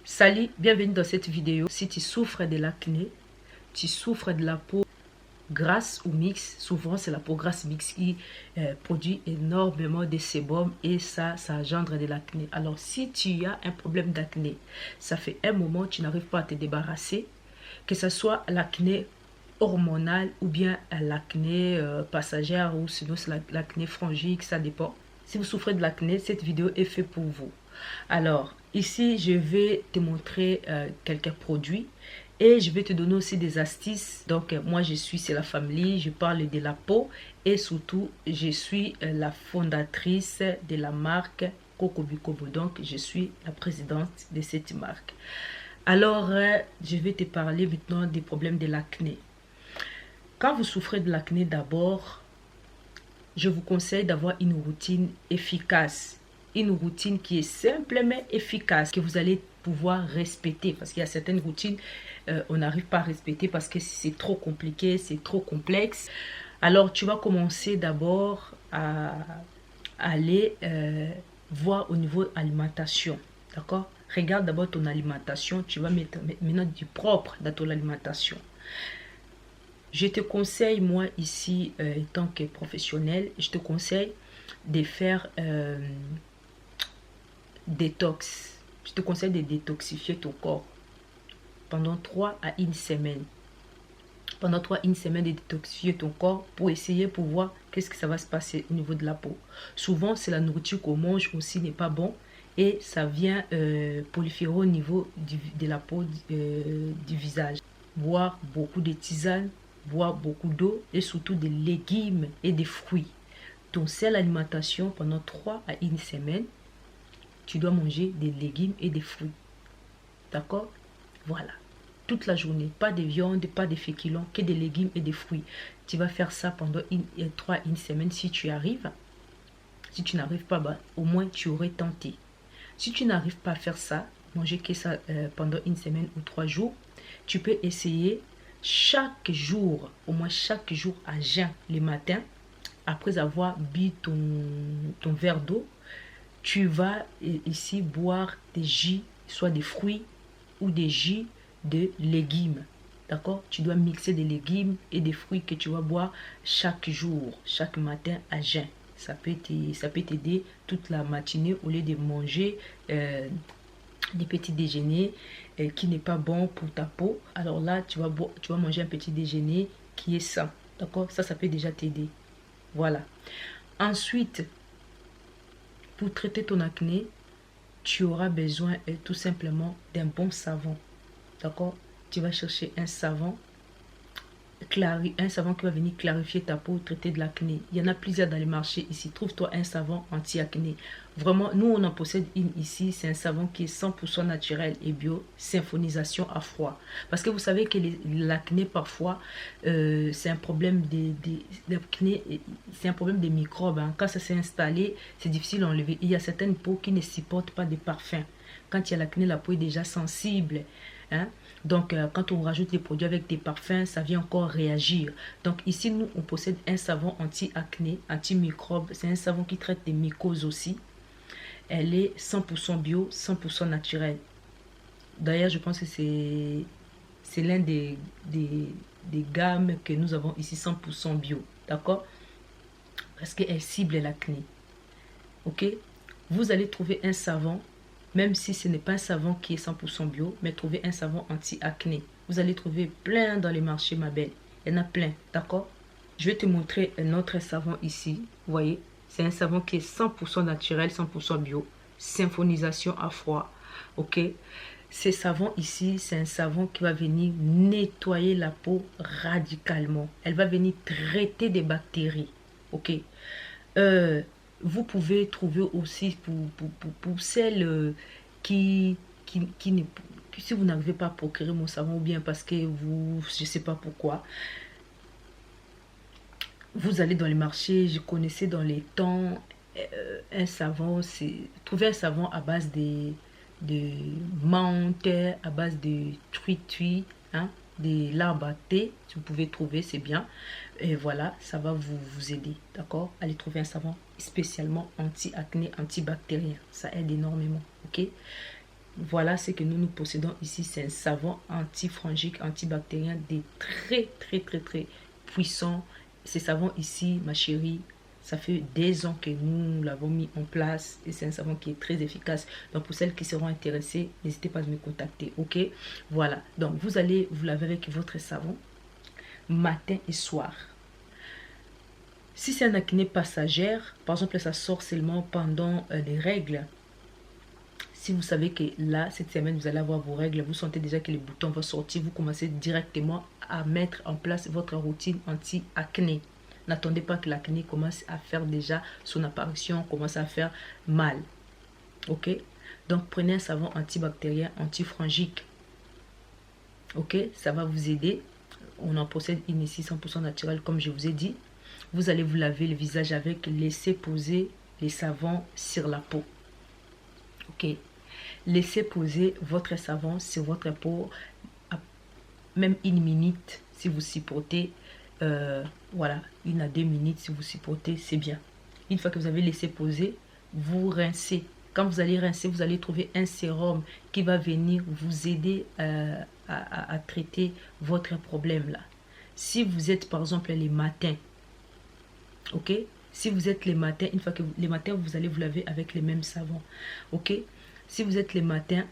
Salut, bienvenue dans cette vidéo. Si tu souffres de l'acné, tu souffres de la peau grasse ou mixte, souvent c'est la peau grasse mixte qui produit énormément de sébum et ça engendre de l'acné. Alors si tu as un problème d'acné, ça fait un moment que tu n'arrives pas à te débarrasser, que ce soit l'acné hormonal ou bien l'acné passagère ou sinon c'est l'acné fongique, ça dépend. Si vous souffrez de l'acné, cette vidéo est faite pour vous. Alors, ici, je vais te montrer quelques produits et je vais te donner aussi des astuces. Donc, moi, c'est la famille, je parle de la peau et surtout, je suis la fondatrice de la marque Coco Bukobo. Donc, je suis la présidente de cette marque. Alors, je vais te parler maintenant des problèmes de l'acné. Quand vous souffrez de l'acné d'abord, je vous conseille d'avoir une routine efficace. Une routine qui est simplement efficace, que vous allez pouvoir respecter. Parce qu'il y a certaines routines, on n'arrive pas à respecter parce que c'est trop compliqué, c'est trop complexe. Alors, tu vas commencer d'abord à aller voir au niveau alimentation. D'accord? Regarde d'abord ton alimentation. Tu vas mettre maintenant du propre dans ton alimentation. Je te conseille, moi ici, en tant que professionnel, je te conseille de faire détox. Je te conseille de détoxifier ton corps pendant 3 à 1 semaine. Pendant 3 à 1 semaine de détoxifier ton corps pour essayer pour voir qu'est-ce que ça va se passer au niveau de la peau. Souvent, c'est la nourriture qu'on mange aussi n'est pas bon et ça vient proliférer au niveau de la peau du visage. Boire beaucoup de tisanes, boire beaucoup d'eau et surtout des légumes et des fruits. Ton seule alimentation pendant 3 à 1 semaine, tu dois manger des légumes et des fruits. D'accord? Voilà. Toute la journée. Pas de viande, pas de féculents, que des légumes et des fruits. Tu vas faire ça pendant 3 à 1 semaine si tu arrives. Si tu n'arrives pas, bah, au moins tu aurais tenté. Si tu n'arrives pas à faire ça, manger que ça pendant 1 semaine ou 3 jours, tu peux essayer chaque jour, au moins chaque jour à jeun le matin, après avoir bu ton verre d'eau, tu vas ici boire des jus, soit des fruits ou des jus de légumes. D'accord? Tu dois mixer des légumes et des fruits que tu vas boire chaque jour, chaque matin à jeun. Ça peut t'aider toute la matinée au lieu de manger des petits déjeuners qui n'est pas bon pour ta peau. Alors là, tu vas manger un petit déjeuner qui est sain. D'accord? Ça peut déjà t'aider. Voilà. Ensuite, pour traiter ton acné, tu auras besoin tout simplement d'un bon savon. D'accord? Tu vas chercher un savon qui va venir clarifier ta peau, traiter de l'acné. Il y en a plusieurs dans les marchés ici. Trouve-toi un savon anti-acné. Vraiment, nous, on en possède une ici. C'est un savon qui est 100% naturel et bio. Symphonisation à froid. Parce que vous savez que l'acné, parfois, c'est un problème c'est un problème des microbes. Hein. Quand ça s'est installé, c'est difficile à enlever. Il y a certaines peaux qui ne supportent pas des parfums. Quand il y a l'acné, la peau est déjà sensible. Hein? Donc, quand on rajoute les produits avec des parfums, ça vient encore réagir. Donc, ici, nous, on possède un savon anti-acné, anti-microbe. C'est un savon qui traite des mycoses aussi. Elle est 100% bio, 100% naturelle. D'ailleurs, je pense que c'est l'un des gammes que nous avons ici, 100% bio. D'accord? Parce qu'elle cible l'acné. Ok? Vous allez trouver un savon. Même si ce n'est pas un savon qui est 100% bio, mais trouvez un savon anti-acné. Vous allez trouver plein dans les marchés, ma belle. Il y en a plein, d'accord? Je vais te montrer un autre savon ici. Vous voyez, c'est un savon qui est 100% naturel, 100% bio. Symphonisation à froid, ok? Ce savon ici, c'est un savon qui va venir nettoyer la peau radicalement. Elle va venir traiter des bactéries, ok? Vous pouvez trouver aussi pour celles qui si vous n'arrivez pas à procurer mon savon ou bien parce que je ne sais pas pourquoi, vous allez dans les marchés, je connaissais dans les temps un savon, c'est trouver un savon à base de menthe, à base de truitui, hein, des larves à thé, si vous pouvez trouver, c'est bien. Et voilà, ça va vous aider, d'accord? Allez trouver un savon spécialement anti-acné, antibactérien. Ça aide énormément, ok? voilà ce que nous possédons ici. C'est un savon anti-fongique, antibactérien, des très puissants. Ces savons ici, ma chérie, ça fait des ans que nous l'avons mis en place et c'est un savon qui est très efficace. Donc pour celles qui seront intéressées, n'hésitez pas à me contacter, ok? Voilà, donc vous allez vous laver avec votre savon matin et soir. Si c'est un acné passagère, par exemple ça sort seulement pendant les règles, si vous savez que là, cette semaine, vous allez avoir vos règles, vous sentez déjà que les boutons vont sortir, vous commencez directement à mettre en place votre routine anti-acné. N'attendez pas que l'acné commence à faire déjà son apparition, commence à faire mal. Ok? Donc, prenez un savon antibactérien, antifongique. Ok? Ça va vous aider. On en possède une ici 100% naturel, comme je vous ai dit. Vous allez vous laver le visage avec, laissez poser les savons sur la peau. Ok? Laissez poser votre savon sur votre peau, même 1 minute si vous supportez. Voilà, 1 à 2 minutes si vous supportez, c'est bien. Une fois que vous avez laissé poser, vous rincez. Quand vous allez rincer, vous allez trouver un sérum qui va venir vous aider à traiter votre problème là. Si vous êtes par exemple les matins, ok? Si vous êtes les matins, une fois que les matins, vous allez vous laver avec les mêmes savons, ok? Si vous êtes les matins,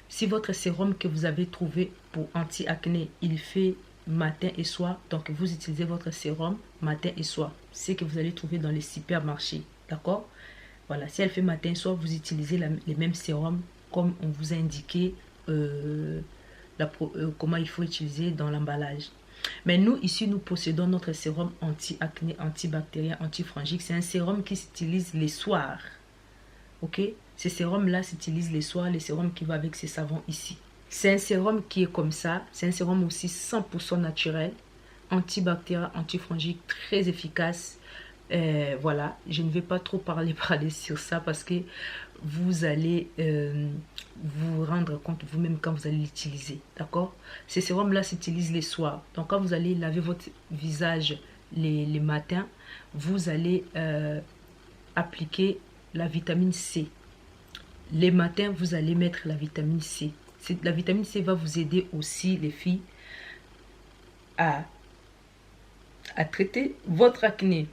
si votre sérum que vous avez trouvé pour anti-acné, il fait matin et soir, donc vous utilisez votre sérum matin et soir. C'est que vous allez trouver dans les supermarchés, d'accord? Voilà, si elle fait matin et soir, vous utilisez les mêmes sérums comme on vous a indiqué comment il faut utiliser dans l'emballage. Mais nous, ici, nous possédons notre sérum anti-acné, antibactérien, antifongique. C'est un sérum qui s'utilise les soirs. Ok? Ces sérums-là s'utilisent les soirs, les sérums qui vont avec ces savons ici. C'est un sérum qui est comme ça. C'est un sérum aussi 100% naturel, antibactérien, antifongique, très efficace. Voilà, je ne vais pas trop parler sur ça parce que vous allez vous rendre compte vous-même quand vous allez l'utiliser, d'accord? Ces sérums-là s'utilisent les soirs. Donc quand vous allez laver votre visage les matins, vous allez appliquer la vitamine C. Les matins, vous allez mettre la vitamine C. La vitamine C va vous aider aussi, les filles, à traiter votre acné.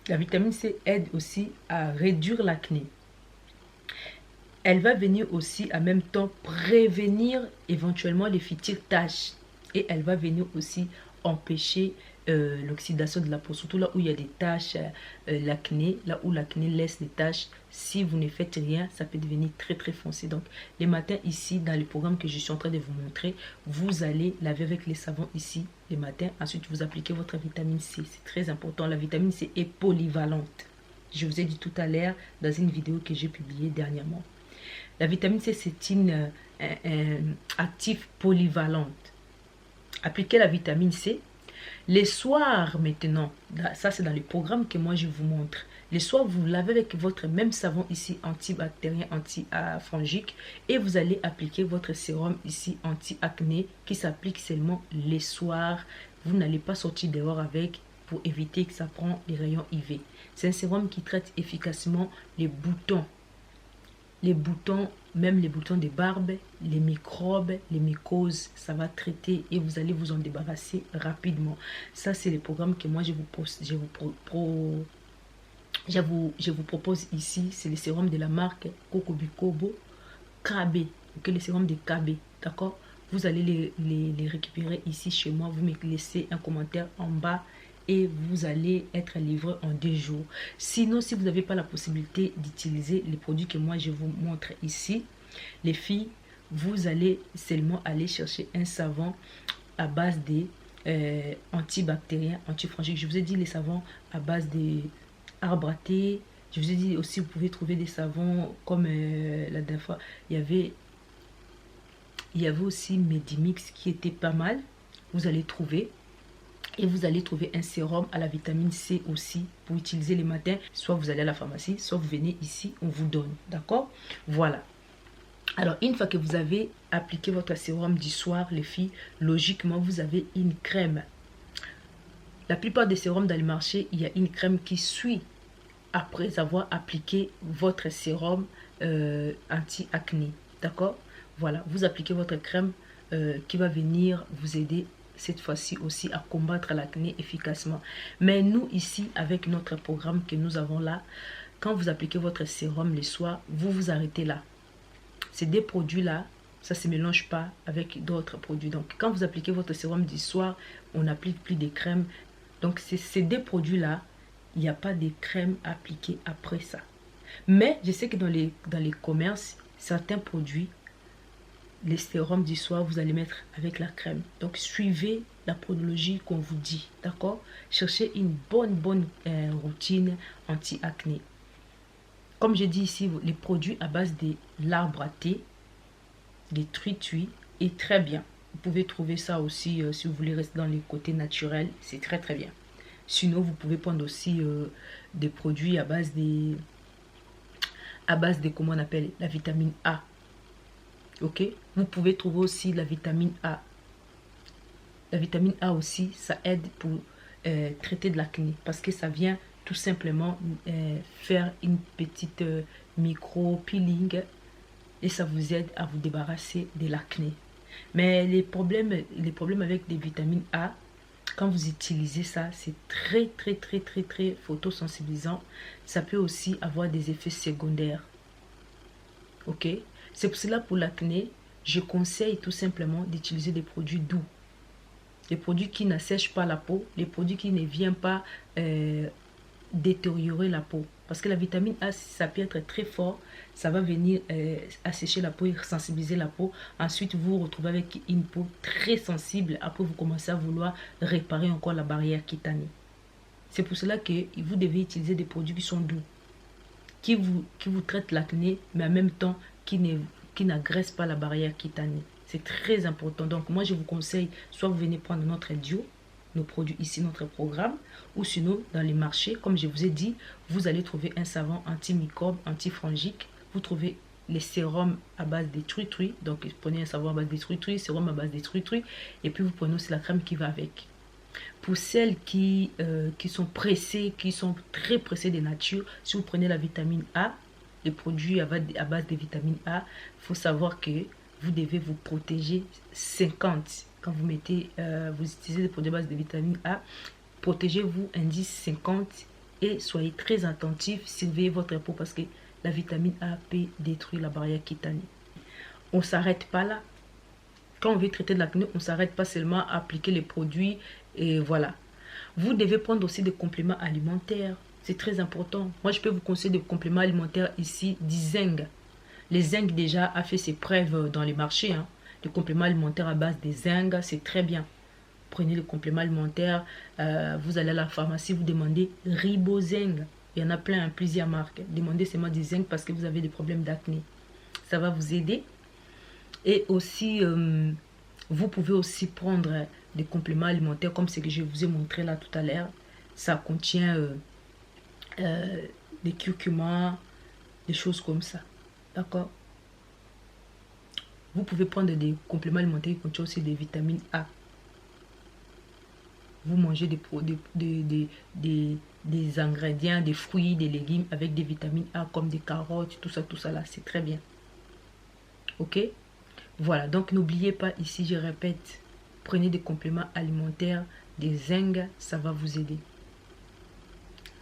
La vitamine C aide aussi à réduire l'acné. Elle va venir aussi en même temps prévenir éventuellement les futures taches. Et elle va venir aussi empêcher l'oxydation de la peau. Surtout là où il y a des taches, l'acné, là où l'acné laisse des taches. Si vous ne faites rien, ça peut devenir très foncé. Donc les matins ici, dans le programme que je suis en train de vous montrer, vous allez laver avec les savons ici les matins. Ensuite, vous appliquez votre vitamine C. C'est très important. La vitamine C est polyvalente. Je vous ai dit tout à l'heure dans une vidéo que j'ai publiée dernièrement. La vitamine C, c'est une actif polyvalente. Appliquez la vitamine C. Les soirs maintenant, ça c'est dans le programme que moi je vous montre. Les soirs, vous lavez avec votre même savon ici, antibactérien, antifongique. Et vous allez appliquer votre sérum ici, anti-acné, qui s'applique seulement les soirs. Vous n'allez pas sortir dehors avec pour éviter que ça prenne les rayons UV. C'est un sérum qui traite efficacement les boutons. Les boutons, même les boutons de barbe, les microbes, les mycoses, ça va traiter et vous allez vous en débarrasser rapidement. Ça, c'est le programme que moi, je vous propose ici. C'est le sérum de la marque Cocobicobo KB, okay, le sérum de KB, d'accord? Vous allez les récupérer ici chez moi. Vous me laissez un commentaire en bas et vous allez être livré en 2 jours. Sinon, si vous n'avez pas la possibilité d'utiliser les produits que moi je vous montre ici, les filles, vous allez seulement aller chercher un savon à base de antibactériens, antifongiques. Je vous ai dit les savons à base de arbre à thé. Je vous ai dit aussi, vous pouvez trouver des savons comme la dernière fois, il y avait aussi Medimix qui était pas mal. Vous allez trouver. Et vous allez trouver un sérum à la vitamine C aussi pour utiliser les matins. Soit vous allez à la pharmacie, soit vous venez ici, on vous donne. D'accord? Voilà. Alors, une fois que vous avez appliqué votre sérum du soir, les filles, logiquement, vous avez une crème. La plupart des sérums dans le marché, il y a une crème qui suit après avoir appliqué votre sérum anti-acné. D'accord? Voilà, vous appliquez votre crème qui va venir vous aider cette fois-ci aussi à combattre l'acné efficacement. Mais nous ici, avec notre programme que nous avons là, quand vous appliquez votre sérum le soir, vous vous arrêtez là. Ces deux produits-là, ça ne se mélange pas avec d'autres produits. Donc, quand vous appliquez votre sérum du soir, on n'applique plus de crème. Donc, ces deux produits-là, il n'y a pas de crème appliquée après ça. Mais je sais que dans les commerces, certains produits, les sérums du soir, vous allez mettre avec la crème. Donc, suivez la podologie qu'on vous dit, d'accord? Cherchez une bonne routine anti-acné. Comme je dis ici, les produits à base de l'arbre à thé, des truites, est très bien. Vous pouvez trouver ça aussi si vous voulez rester dans les côtés naturels, c'est très bien. Sinon, vous pouvez prendre aussi des produits à base de comment on appelle, la vitamine A. Ok, vous pouvez trouver aussi la vitamine A. La vitamine A aussi, ça aide pour traiter de l'acné parce que ça vient tout simplement faire une petite micro-peeling et ça vous aide à vous débarrasser de l'acné. Mais les problèmes avec des vitamines A, quand vous utilisez ça, c'est très photosensibilisant. Ça peut aussi avoir des effets secondaires. Ok, c'est pour cela pour l'acné, je conseille tout simplement d'utiliser des produits doux. Les produits qui n'assèchent pas la peau, les produits qui ne viennent pas détériorer la peau. Parce que la vitamine A, ça peut être très fort, ça va venir assécher la peau et sensibiliser la peau. Ensuite, vous vous retrouvez avec une peau très sensible. Après, vous commencez à vouloir réparer encore la barrière cutanée. C'est pour cela que vous devez utiliser des produits qui sont doux, qui vous traitent l'acné, mais en même temps, qui n'agressent pas la barrière cutanée. C'est très important. Donc, moi, je vous conseille, soit vous venez prendre notre duo, nos produits ici, notre programme, ou sinon, dans les marchés, comme je vous ai dit, vous allez trouver un savon antimicrobe, antifongique. Vous trouvez les sérums à base des truites. Donc, prenez un savon à base des truites, sérum à base des truites, et puis vous prenez aussi la crème qui va avec. Pour celles qui sont pressées, qui sont très pressées de nature, si vous prenez la vitamine A, les produits à base de vitamine A, il faut savoir que vous devez vous protéger 50. Quand vous mettez, vous utilisez des produits à base de vitamine A, protégez-vous indice 50 et soyez très attentif, surveillez votre peau parce que la vitamine A peut détruire la barrière cutanée. On ne s'arrête pas là. Quand on veut traiter de l'acné, on ne s'arrête pas seulement à appliquer les produits et voilà. Vous devez prendre aussi des compléments alimentaires. C'est très important. Moi, je peux vous conseiller des compléments alimentaires ici, du zinc. Le zinc déjà a fait ses preuves dans les marchés. Hein. Les compléments alimentaires à base de zinc, c'est très bien. Prenez les compléments alimentaires. Vous allez à la pharmacie, vous demandez Ribozinc. Il y en a plein, plusieurs marques. Demandez seulement du zinc parce que vous avez des problèmes d'acné. Ça va vous aider. Et aussi, vous pouvez aussi prendre des compléments alimentaires comme ce que je vous ai montré là tout à l'heure. Ça contient des curcuma, des choses comme ça. D'accord? Vous pouvez prendre des compléments alimentaires qui contiennent aussi des vitamines A. Vous mangez des ingrédients, des fruits, des légumes avec des vitamines A comme des carottes, tout ça là. C'est très bien. Ok? Voilà, donc n'oubliez pas ici, je répète, prenez des compléments alimentaires, des zinc, ça va vous aider.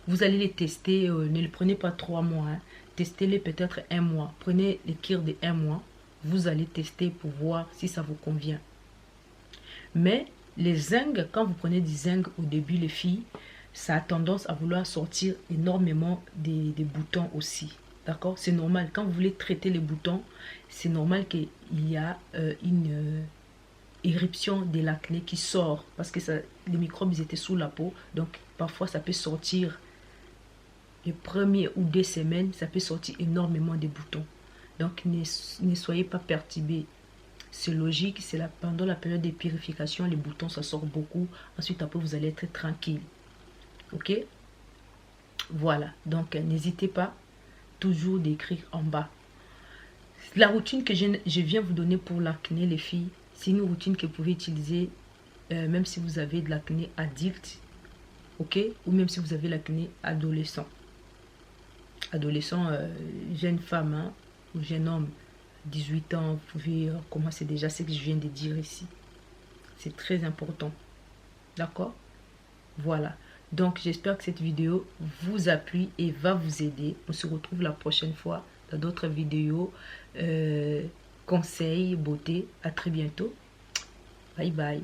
Vous allez les tester, ne les prenez pas 3 mois, hein. Testez-les peut-être 1 mois. Prenez les cures de 1 mois, vous allez tester pour voir si ça vous convient. Mais les zinc, quand vous prenez du zinc au début, les filles, ça a tendance à vouloir sortir énormément des boutons aussi. D'accord? C'est normal. Quand vous voulez traiter les boutons, c'est normal qu'il y a une éruption de l'acné qui sort. Parce que les microbes, ils étaient sous la peau. Donc, parfois, ça peut sortir. Les premières ou 2 semaines, ça peut sortir énormément de boutons. Donc, ne soyez pas perturbés. C'est logique. C'est pendant la période de purification, les boutons, ça sort beaucoup. Ensuite, après, vous allez être tranquille. Ok? Voilà. Donc, n'hésitez pas toujours d'écrire en bas. La routine que je viens vous donner pour l'acné, les filles, c'est une routine que vous pouvez utiliser même si vous avez de l'acné adulte, ok, ou même si vous avez l'acné adolescent. Adolescent, jeune femme hein, ou jeune homme, 18 ans, vous pouvez commencer déjà ce que je viens de dire ici. C'est très important. D'accord? Voilà. Donc, j'espère que cette vidéo vous a plu et va vous aider. On se retrouve la prochaine fois dans d'autres vidéos. Conseils, beauté. À très bientôt. Bye bye.